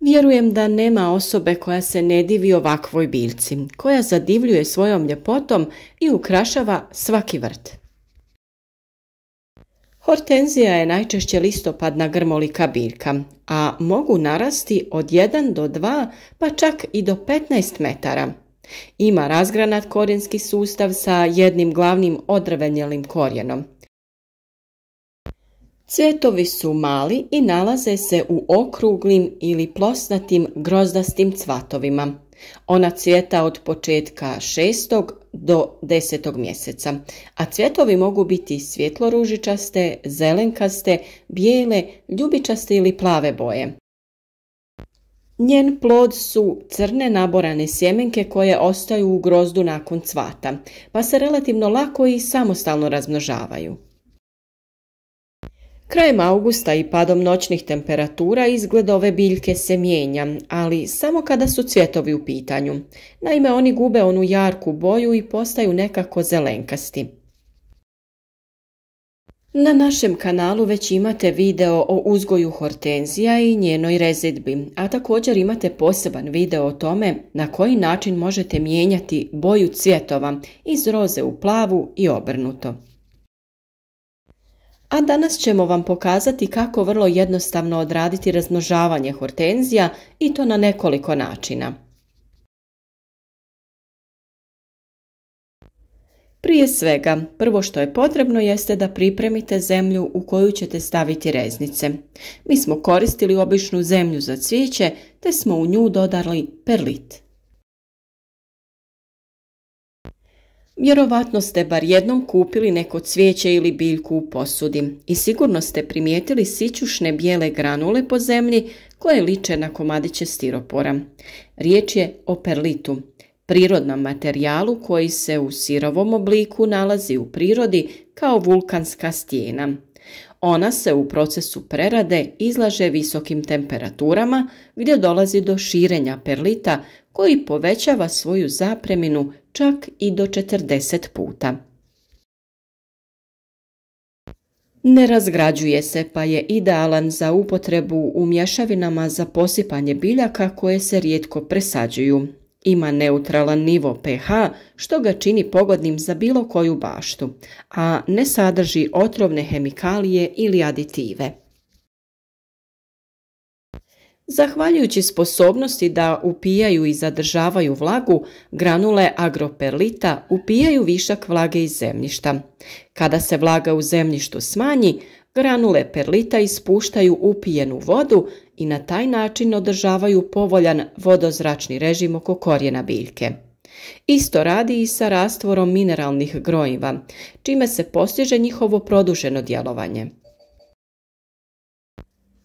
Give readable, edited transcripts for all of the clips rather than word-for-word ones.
Vjerujem da nema osobe koja se ne divi ovakvoj biljci, koja zadivljuje svojom ljepotom i ukrašava svaki vrt. Hortenzija je najčešće listopadna grmolika biljka, a mogu narasti od 1 do 2 pa čak i do 15 metara. Ima razgranat korijenski sustav sa jednim glavnim odrvenjelim korijenom. Cvjetovi su mali i nalaze se u okruglim ili plosnatim grozdastim cvatovima. Ona cvjeta od početka 6. do 10. mjeseca, a cvjetovi mogu biti svjetlo-ružičaste, zelenkaste, bijele, ljubičaste ili plave boje. Njen plod su crne naborane sjemenke koje ostaju u grozdu nakon cvata, pa se relativno lako i samostalno razmnožavaju. Krajem augusta i padom noćnih temperatura izgled ove biljke se mijenja, ali samo kada su cvjetovi u pitanju. Naime, oni gube onu jarku boju i postaju nekako zelenkasti. Na našem kanalu već imate video o uzgoju hortenzija i njenoj rezidbi, a također imate poseban video o tome na koji način možete mijenjati boju cvjetova iz roze u plavu i obrnuto. A danas ćemo vam pokazati kako vrlo jednostavno odraditi razmnožavanje hortenzija i to na nekoliko načina. Prije svega, prvo što je potrebno jeste da pripremite zemlju u koju ćete staviti reznice. Mi smo koristili običnu zemlju za cvijeće te smo u nju dodali perlit. Vjerovatno ste bar jednom kupili neko cvijeće ili biljku u posudi i sigurno ste primijetili sićušne bijele granule po zemlji koje liče na komadiće stiropora. Riječ je o perlitu, prirodnom materijalu koji se u sirovom obliku nalazi u prirodi kao vulkanska stijena. Ona se u procesu prerade izlaže visokim temperaturama gdje dolazi do širenja perlita koji povećava svoju zapreminu čak i do 40 puta. Ne razgrađuje se pa je idealan za upotrebu u mješavinama za posipanje biljaka koje se rijetko presađuju. Ima neutralan nivo pH što ga čini pogodnim za bilo koju baštu, a ne sadrži otrovne hemikalije ili aditive. Zahvaljujući sposobnosti da upijaju i zadržavaju vlagu, granule agroperlita upijaju višak vlage iz zemljišta. Kada se vlaga u zemljištu smanji, granule perlita ispuštaju upijenu vodu i na taj način održavaju povoljan vodozračni režim oko korijena biljke. Isto radi i sa rastvorom mineralnih gnojiva, čime se postiže njihovo produženo djelovanje.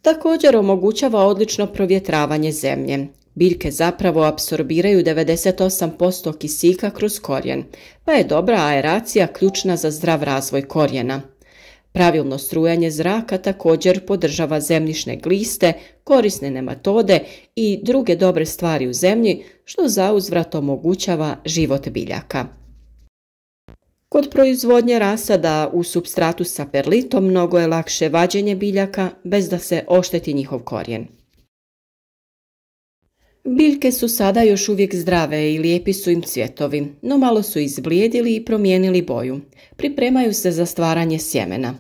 Također omogućava odlično provjetravanje zemlje. Biljke zapravo apsorbiraju 98% kisika kroz korijen, pa je dobra aeracija ključna za zdrav razvoj korijena. Pravilno strujanje zraka također podržava zemljišne gliste, korisne nematode i druge dobre stvari u zemlji, što zauzvrat omogućava život biljaka. Kod proizvodnje rasada u supstratu sa perlitom mnogo je lakše vađenje biljaka bez da se ošteti njihov korijen. Biljke su sada još uvijek zdrave i lijepi su im cvjetovi, no malo su izblijedili i promijenili boju. Pripremaju se za stvaranje sjemena.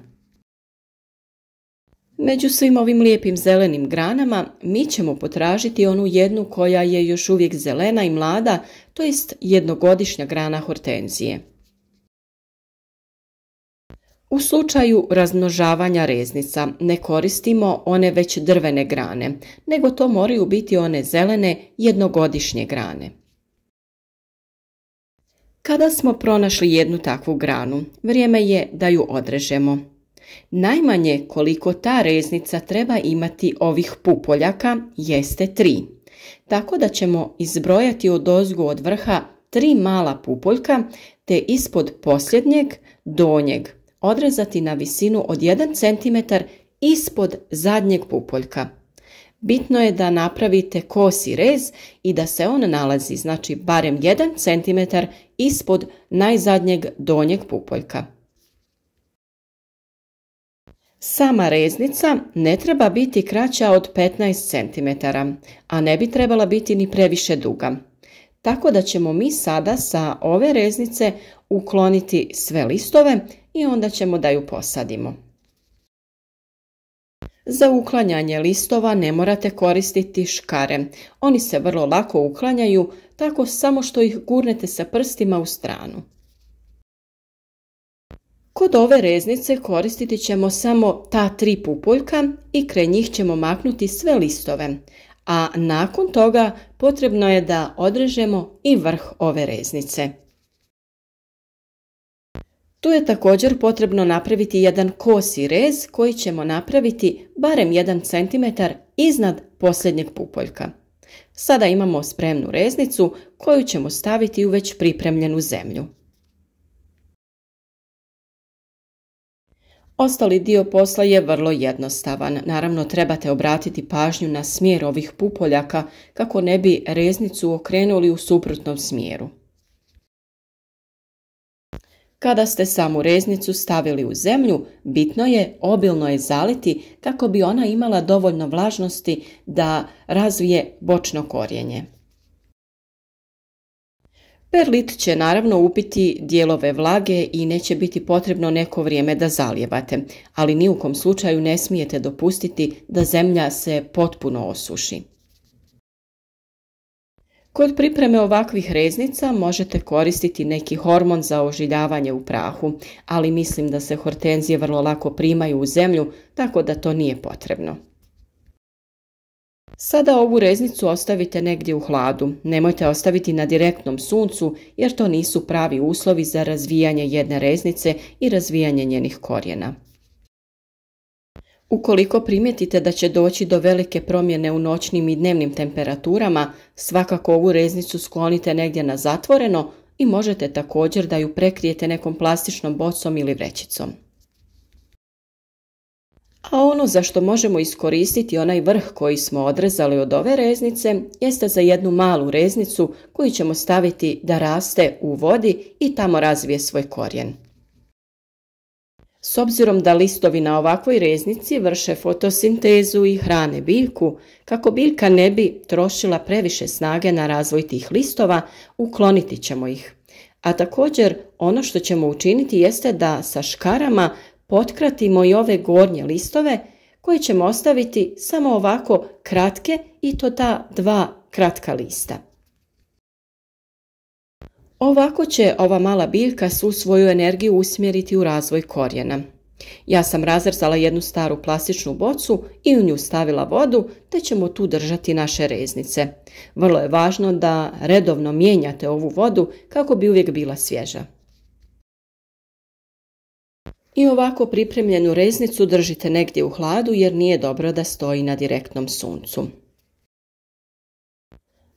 Među svim ovim lijepim zelenim granama mi ćemo potražiti onu jednu koja je još uvijek zelena i mlada, to jest jednogodišnja grana hortenzije. U slučaju razmnožavanja reznica ne koristimo one već drvene grane, nego to moraju biti one zelene jednogodišnje grane. Kada smo pronašli jednu takvu granu, vrijeme je da ju odrežemo. Najmanje koliko ta reznica treba imati ovih pupoljaka jeste 3, tako da ćemo izbrojati odozgo od vrha 3 mala pupoljka te ispod posljednjeg donjeg odrezati na visinu od 1 cm ispod zadnjeg pupoljka. Bitno je da napravite kosi rez i da se on nalazi, znači barem 1 cm ispod najzadnjeg donjeg pupoljka. Sama reznica ne treba biti kraća od 15 cm, a ne bi trebala biti ni previše duga. Tako da ćemo mi sada sa ove reznice ukloniti sve listove i onda ćemo da ju posadimo. Za uklanjanje listova ne morate koristiti škare. Oni se vrlo lako uklanjaju, tako samo što ih gurnete sa prstima u stranu. Kod ove reznice koristiti ćemo samo ta 3 pupoljka i kraj njih ćemo maknuti sve listove, a nakon toga potrebno je da odrežemo i vrh ove reznice. Tu je također potrebno napraviti jedan kosi rez koji ćemo napraviti barem 1 cm iznad posljednjeg pupoljka. Sada imamo spremnu reznicu koju ćemo staviti u već pripremljenu zemlju. Ostali dio posla je vrlo jednostavan. Naravno, trebate obratiti pažnju na smjer ovih pupoljaka kako ne bi reznicu okrenuli u suprotnom smjeru. Kada ste samu reznicu stavili u zemlju, bitno je obilno je zaliti kako bi ona imala dovoljno vlažnosti da razvije bočno korijenje. Perlit će naravno upiti dijelove vlage i neće biti potrebno neko vrijeme da zalijevate, ali ni u kom slučaju ne smijete dopustiti da zemlja se potpuno osuši. Kod pripreme ovakvih reznica možete koristiti neki hormon za ožiljavanje u prahu, ali mislim da se hortenzije vrlo lako primaju u zemlju, tako da to nije potrebno. Sada ovu reznicu ostavite negdje u hladu, nemojte ostaviti na direktnom suncu jer to nisu pravi uslovi za razvijanje jedne reznice i razvijanje njenih korijena. Ukoliko primijetite da će doći do velike promjene u noćnim i dnevnim temperaturama, svakako ovu reznicu sklonite negdje na zatvoreno i možete također da ju prekrijete nekom plastičnom bocom ili vrećicom. A ono za što možemo iskoristiti onaj vrh koji smo odrezali od ove reznice jeste za jednu malu reznicu koju ćemo staviti da raste u vodi i tamo razvije svoj korijen. S obzirom da listovi na ovakvoj reznici vrše fotosintezu i hrane biljku, kako biljka ne bi trošila previše snage na razvoj tih listova, ukloniti ćemo ih. A također ono što ćemo učiniti jeste da sa škarama potkratimo i ove gornje listove koje ćemo ostaviti samo ovako kratke i to ta 2 kratka lista. Ovako će ova mala biljka svu svoju energiju usmjeriti u razvoj korijena. Ja sam razrezala jednu staru plastičnu bocu i u nju stavila vodu, te ćemo tu držati naše reznice. Vrlo je važno da redovno mijenjate ovu vodu kako bi uvijek bila svježa. I ovako pripremljenu reznicu držite negdje u hladu jer nije dobro da stoji na direktnom suncu.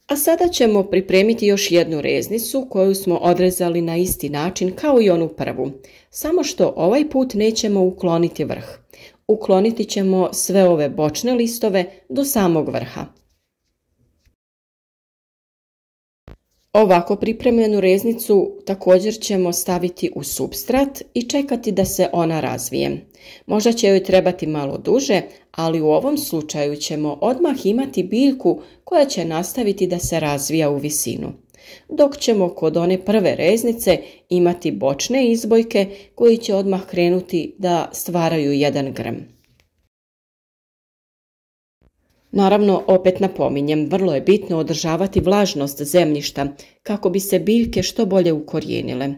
A sada ćemo pripremiti još jednu reznicu koju smo odrezali na isti način kao i onu prvu, samo što ovaj put nećemo ukloniti vrh. Ukloniti ćemo sve ove bočne listove do samog vrha. Ovako pripremljenu reznicu također ćemo staviti u supstrat i čekati da se ona razvije. Možda će joj trebati malo duže, ali u ovom slučaju ćemo odmah imati biljku koja će nastaviti da se razvija u visinu. Dok ćemo kod one prve reznice imati bočne izbojke koji će odmah krenuti da stvaraju jedan grm. Naravno, opet napominjem, vrlo je bitno održavati vlažnost zemljišta kako bi se biljke što bolje ukorijenile.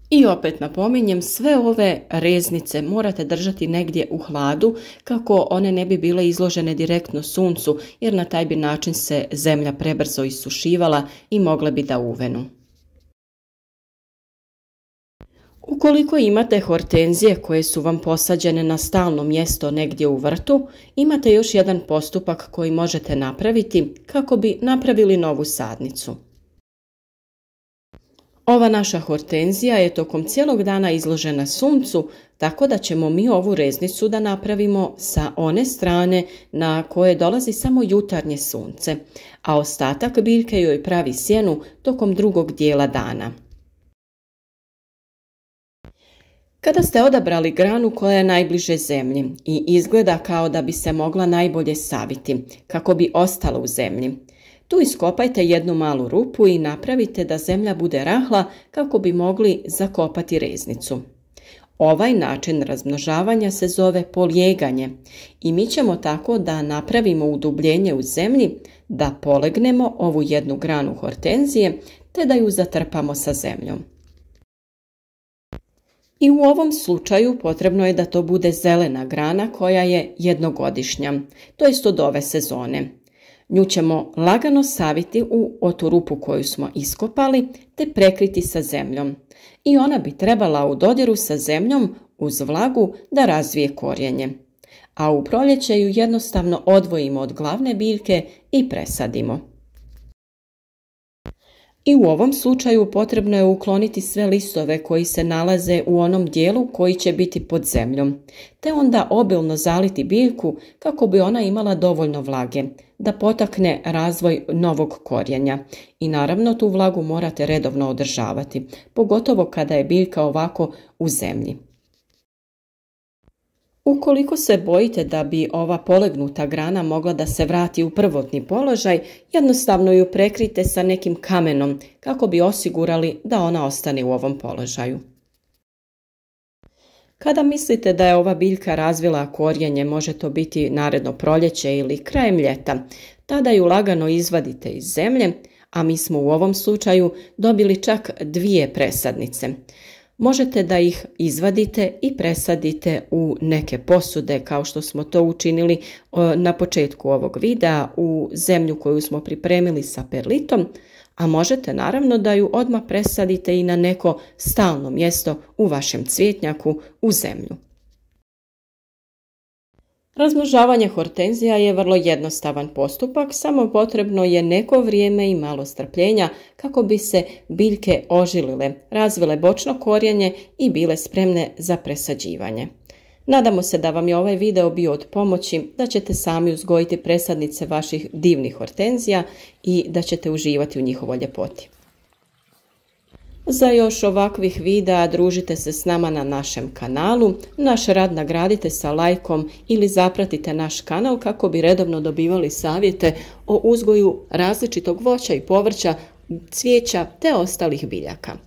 I opet napominjem, sve ove reznice morate držati negdje u hladu kako one ne bi bile izložene direktno suncu jer na taj bi način se zemlja prebrzo isušivala i mogle bi da uvenu. Ukoliko imate hortenzije koje su vam posađene na stalno mjesto negdje u vrtu, imate još jedan postupak koji možete napraviti kako bi napravili novu sadnicu. Ova naša hortenzija je tokom cijelog dana izložena suncu, tako da ćemo mi ovu reznicu da napravimo sa one strane na koje dolazi samo jutarnje sunce, a ostatak biljke joj pravi sjenu tokom drugog dijela dana. Kada ste odabrali granu koja je najbliže zemlji i izgleda kao da bi se mogla najbolje saviti, kako bi ostala u zemlji, tu iskopajte jednu malu rupu i napravite da zemlja bude rahla kako bi mogli zakopati reznicu. Ovaj način razmnožavanja se zove polijeganje i mi ćemo tako da napravimo udubljenje u zemlji, da polegnemo ovu jednu granu hortenzije te da ju zatrpamo sa zemljom. I u ovom slučaju potrebno je da to bude zelena grana koja je jednogodišnja, to jest od ove sezone. Nju ćemo lagano saviti u tu rupu koju smo iskopali te prekriti sa zemljom. I ona bi trebala u dodiru sa zemljom uz vlagu da razvije korijenje. A u proljeće ju jednostavno odvojimo od glavne biljke i presadimo. I u ovom slučaju potrebno je ukloniti sve listove koji se nalaze u onom dijelu koji će biti pod zemljom, te onda obilno zaliti biljku kako bi ona imala dovoljno vlage, da potakne razvoj novog korijenja. I naravno tu vlagu morate redovno održavati, pogotovo kada je biljka ovako u zemlji. Ukoliko se bojite da bi ova polegnuta grana mogla da se vrati u prvotni položaj, jednostavno ju prekrite sa nekim kamenom kako bi osigurali da ona ostane u ovom položaju. Kada mislite da je ova biljka razvila korijenje, može to biti naredno proljeće ili krajem ljeta, tada ju lagano izvadite iz zemlje, a mi smo u ovom slučaju dobili čak 2 presadnice. Možete da ih izvadite i presadite u neke posude kao što smo to učinili na početku ovog videa u zemlju koju smo pripremili sa perlitom, a možete naravno da ju odmah presadite i na neko stalno mjesto u vašem cvjetnjaku u zemlju. Razmnožavanje hortenzija je vrlo jednostavan postupak, samo potrebno je neko vrijeme i malo strpljenja kako bi se biljke ožilile, razvile bočno korijenje i bile spremne za presađivanje. Nadamo se da vam je ovaj video bio od pomoći, da ćete sami uzgojiti presadnice vaših divnih hortenzija i da ćete uživati u njihovoj ljepoti. Za još ovakvih videa družite se s nama na našem kanalu, naš rad nagradite sa lajkom ili zapratite naš kanal kako bi redovno dobivali savjete o uzgoju različitog voća i povrća, cvijeća te ostalih biljaka.